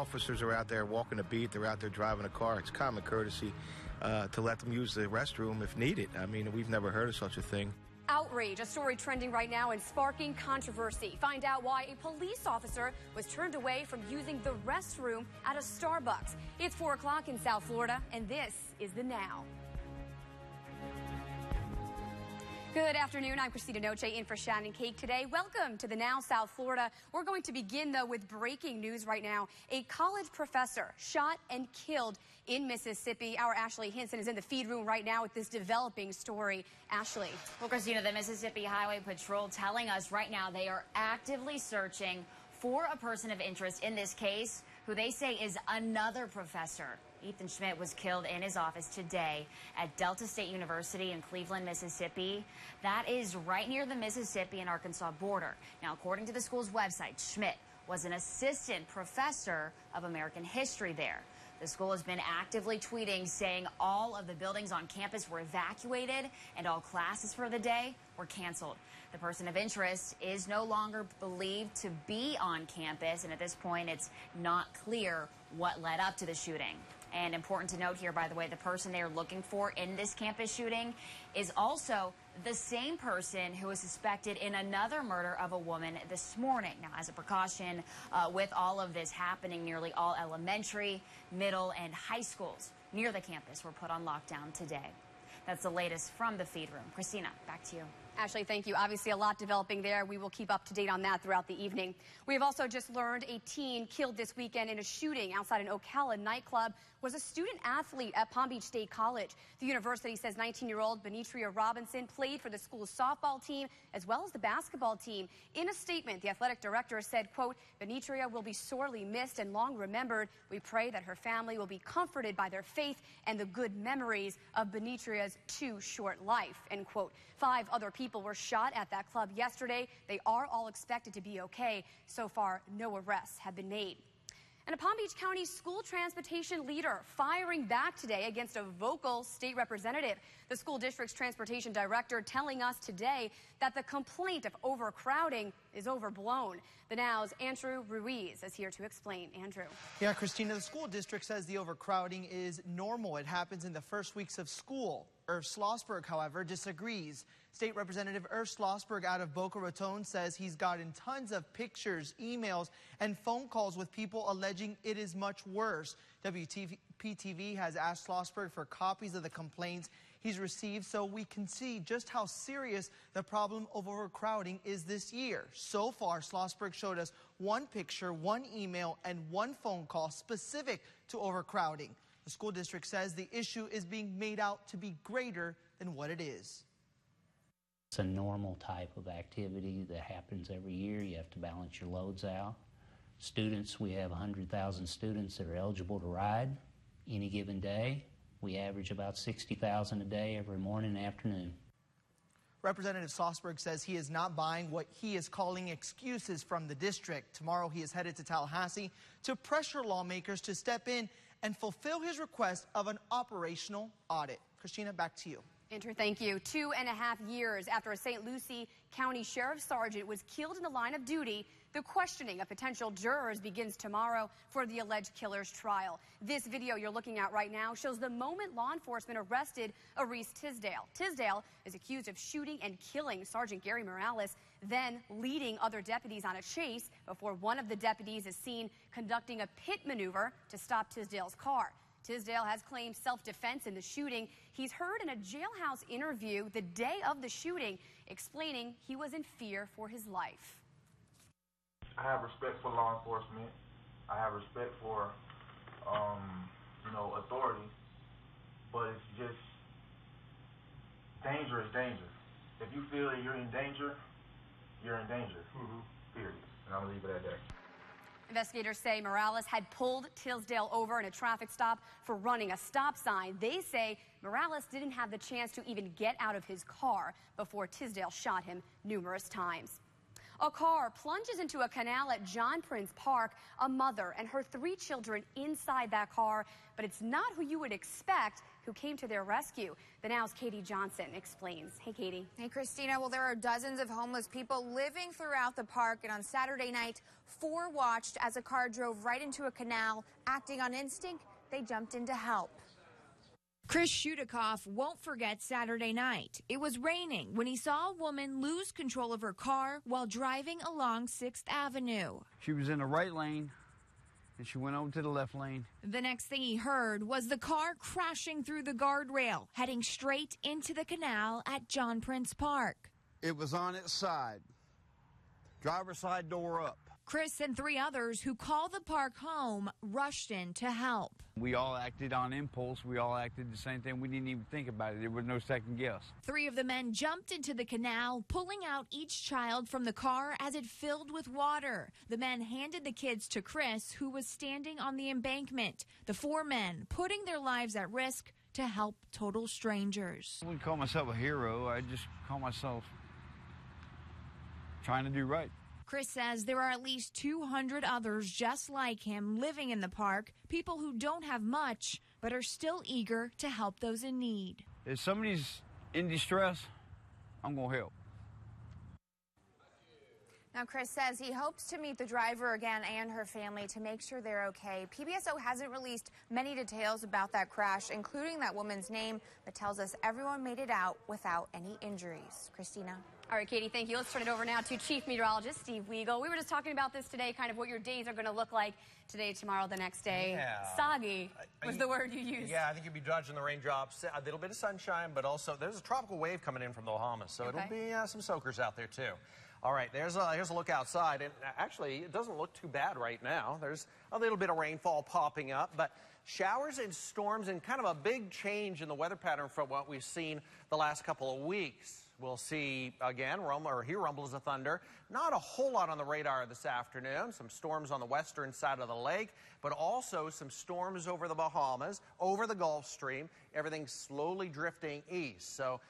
officers are out there walking the beat, they're out there driving a car, it's common courtesy to let them use the restroom if needed. I mean, we've never heard of such a thing. Outrage, a story trending right now and sparking controversy. Find out why a police officer was turned away from using the restroom at a Starbucks. It's 4 o'clock in South Florida, and this is The Now. Good afternoon. I'm Christina Noche in for Shannon Cake today. Welcome to The Now, South Florida. We're going to begin, though, with breaking news right now. A college professor shot and killed in Mississippi. Our Ashley Hinson is in the feed room right now with this developing story. Ashley. Well, Christina, the Mississippi Highway Patrol telling us right now they are actively searching for a person of interest in this case who they say is another professor. Ethan Schmidt was killed in his office today at Delta State University in Cleveland, Mississippi. That is right near the Mississippi and Arkansas border. Now, according to the school's website, Schmidt was an assistant professor of American history there. The school has been actively tweeting saying all of the buildings on campus were evacuated and all classes for the day were canceled. The person of interest is no longer believed to be on campus, and at this point it's not clear what led up to the shooting. And important to note here, by the way, the person they are looking for in this campus shooting is also the same person who was suspected in another murder of a woman this morning. Now, as a precaution, with all of this happening, nearly all elementary, middle, and high schools near the campus were put on lockdown today. That's the latest from the feed room. Christina, back to you. Ashley, thank you. Obviously, a lot developing there. We will keep up to date on that throughout the evening. We have also just learned a teen killed this weekend in a shooting outside an Ocala nightclub was a student athlete at Palm Beach State College. The university says 19-year-old Benitria Robinson played for the school's softball team as well as the basketball team. In a statement, the athletic director said, quote, Benitria will be sorely missed and long remembered. We pray that her family will be comforted by their faith and the good memories of Benitria's too short life, end quote. 5 other people were shot at that club yesterday. They are all expected to be okay. So far, no arrests have been made. And a Palm Beach County school transportation leader firing back today against a vocal state representative. The school district's transportation director telling us today that the complaint of overcrowding is overblown. The Now's Andrew Ruiz is here to explain. Andrew. Yeah, Christina, the school district says the overcrowding is normal. It happens in the first weeks of school. Irv Schlossberg, however, disagrees. State Representative Irv Schlossberg out of Boca Raton says he's gotten tons of pictures, emails, and phone calls with people alleging it is much worse. WPTV has asked Schlossberg for copies of the complaints he's received so we can see just how serious the problem of overcrowding is this year. So far, Schlossberg showed us 1 picture, 1 email, and 1 phone call specific to overcrowding. The school district says the issue is being made out to be greater than what it is. It's a normal type of activity that happens every year. You have to balance your loads out. Students, we have 100,000 students that are eligible to ride any given day. We average about 60,000 a day every morning and afternoon. Representative Schlossberg says he is not buying what he is calling excuses from the district. Tomorrow he is headed to Tallahassee to pressure lawmakers to step in and fulfill his request of an operational audit. Christina, back to you. Andrew, thank you. 2.5 years after a St. Lucie County Sheriff's Sergeant was killed in the line of duty, the questioning of potential jurors begins tomorrow for the alleged killer's trial. This video you're looking at right now shows the moment law enforcement arrested Areese Tisdale. Tisdale is accused of shooting and killing Sergeant Gary Morales, then leading other deputies on a chase before one of the deputies is seen conducting a pit maneuver to stop Tisdale's car. Tisdale has claimed self-defense in the shooting. He's heard in a jailhouse interview the day of the shooting, explaining he was in fear for his life. I have respect for law enforcement. I have respect for, authority. But it's just, danger is danger. If you feel that you're in danger, you're in danger. Period. And I'm going to leave it at that. Investigators say Morales had pulled Tisdale over in a traffic stop for running a stop sign. They say Morales didn't have the chance to even get out of his car before Tisdale shot him numerous times. A car plunges into a canal at John Prince Park, a mother and her 3 children inside that car, but it's not who you would expect who who came to their rescue. The Now's Katie Johnson explains. Hey, Katie. Hey, Christina. Well, there are dozens of homeless people living throughout the park, and on Saturday night, 4 watched as a car drove right into a canal. Acting on instinct, they jumped in to help. Chris Shudikoff won't forget Saturday night. It was raining when he saw a woman lose control of her car while driving along 6th Avenue. She was in the right lane, and she went over to the left lane. The next thing he heard was the car crashing through the guardrail, heading straight into the canal at John Prince Park. It was on its side. Driver's side door up. Chris and 3 others who called the park home rushed in to help. We all acted on impulse. We all acted the same thing. We didn't even think about it. There was no second guess. 3 of the men jumped into the canal, pulling out each child from the car as it filled with water. The men handed the kids to Chris, who was standing on the embankment. The 4 men putting their lives at risk to help total strangers. I wouldn't call myself a hero. I just call myself trying to do right. Chris says there are at least 200 others just like him living in the park, people who don't have much but are still eager to help those in need. If somebody's in distress, I'm going to help. Now, Chris says he hopes to meet the driver again and her family to make sure they're okay. PBSO hasn't released many details about that crash, including that woman's name, but tells us everyone made it out without any injuries. Christina. All right, Katie, thank you. Let's turn it over now to Chief Meteorologist Steve Weigel. We were just talking about this today, kind of what your days are going to look like today, tomorrow, the next day. Yeah. Soggy was the word you used. Yeah, I think you'll be dodging the raindrops, a little bit of sunshine, but also there's a tropical wave coming in from the Bahamas, so it'll be some soakers out there, too. All right, here's a look outside, and actually, it doesn't look too bad right now. There's a little bit of rainfall popping up, but showers and storms and kind of a big change in the weather pattern from what we've seen the last couple of weeks. We'll see, again, hear rumbles of thunder. Not a whole lot on the radar this afternoon. Some storms on the western side of the lake, but also some storms over the Bahamas, over the Gulf Stream. Everything slowly drifting east. So,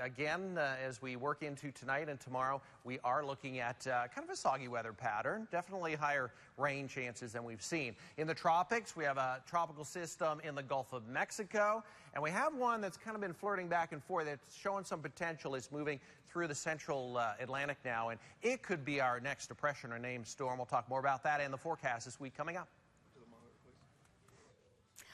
again, as we work into tonight and tomorrow, we are looking at kind of a soggy weather pattern. Definitely higher rain chances than we've seen. In the tropics, we have a tropical system in the Gulf of Mexico. And we have one that's kind of been flirting back and forth. It's showing some potential. It's moving through the central Atlantic now, and it could be our next depression or named storm. We'll talk more about that and the forecast this week coming up.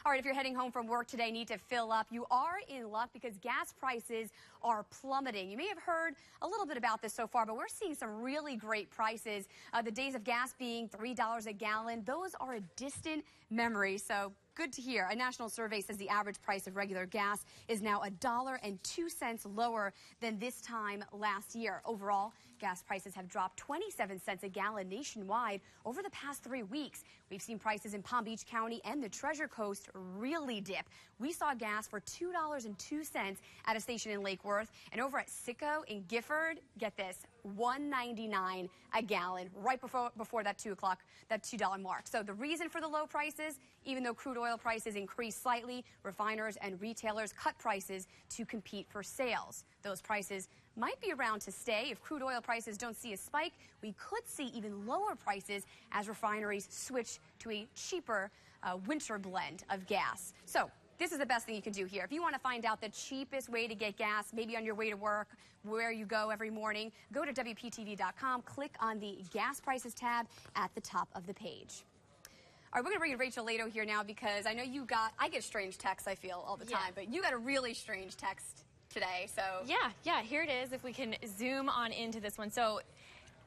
All right, if you're heading home from work today, need to fill up, you are in luck because gas prices are plummeting. You may have heard a little bit about this so far, but we're seeing some really great prices. The days of gas being $3 a gallon, those are a distant memory, so good to hear. A national survey says the average price of regular gas is now $1.02 lower than this time last year. Overall, gas prices have dropped 27 cents a gallon nationwide over the past 3 weeks. We've seen prices in Palm Beach County and the Treasure Coast really dip. We saw gas for $2.02 at a station in Lake Worth, and over at Sicko in Gifford, get this, $1.99 a gallon, right before that $2 mark. So the reason for the low prices, even though crude oil prices increased slightly, refiners and retailers cut prices to compete for sales. Those prices might be around to stay. If crude oil prices don't see a spike, we could see even lower prices as refineries switch to a cheaper winter blend of gas. So this is the best thing you can do here. If you want to find out the cheapest way to get gas, maybe on your way to work, where you go every morning, go to WPTV.com, click on the gas prices tab at the top of the page. All right, we're going to bring in Rachel Lato here now because I know I get strange texts, I feel, all the time, but you got a really strange text today, so. Yeah, here it is, if we can zoom on into this one. So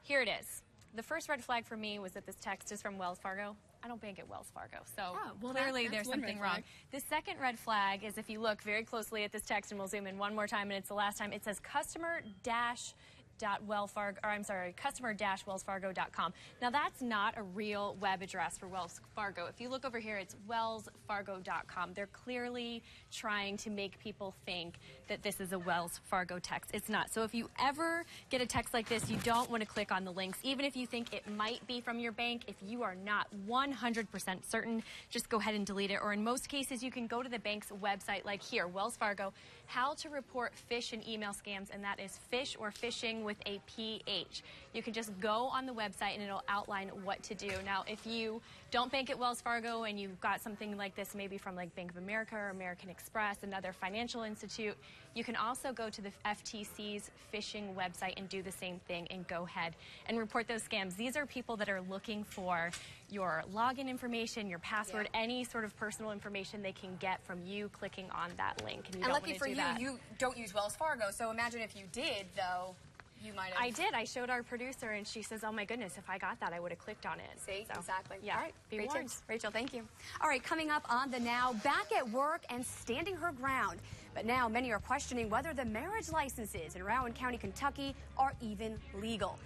here it is. The first red flag for me was that this text is from Wells Fargo. I don't bank at Wells Fargo, so clearly there's something wrong. The second red flag is if you look very closely at this text, and we'll zoom in one more time, and it's the last time, it says customer-wellsfargo.com. Now, that's not a real web address for Wells Fargo. If you look over here, it's wellsfargo.com. They're clearly trying to make people think that this is a Wells Fargo text. It's not. So if you ever get a text like this, you don't want to click on the links, even if you think it might be from your bank. If you are not 100% certain, just go ahead and delete it. Or in most cases, you can go to the bank's website, like here, Wells Fargo, how to report phish and email scams, and that is phish or phishing with with a PH. You can just go on the website and it'll outline what to do. Now, if you don't bank at Wells Fargo and you've got something like this, maybe from like Bank of America or American Express, another financial institute, you can also go to the FTC's phishing website and do the same thing and go ahead and report those scams. These are people that are looking for your login information, your password, any sort of personal information they can get from you clicking on that link. And, lucky for you, you don't use Wells Fargo, so imagine if you did, though. You might have. I did. I showed our producer, and she says, oh, my goodness, if I got that, I would have clicked on it. See? So, exactly. Yeah. All right. Be warned. Rachel, thank you. All right, coming up on The Now, back at work and standing her ground. But now many are questioning whether the marriage licenses in Rowan County, Kentucky are even legal.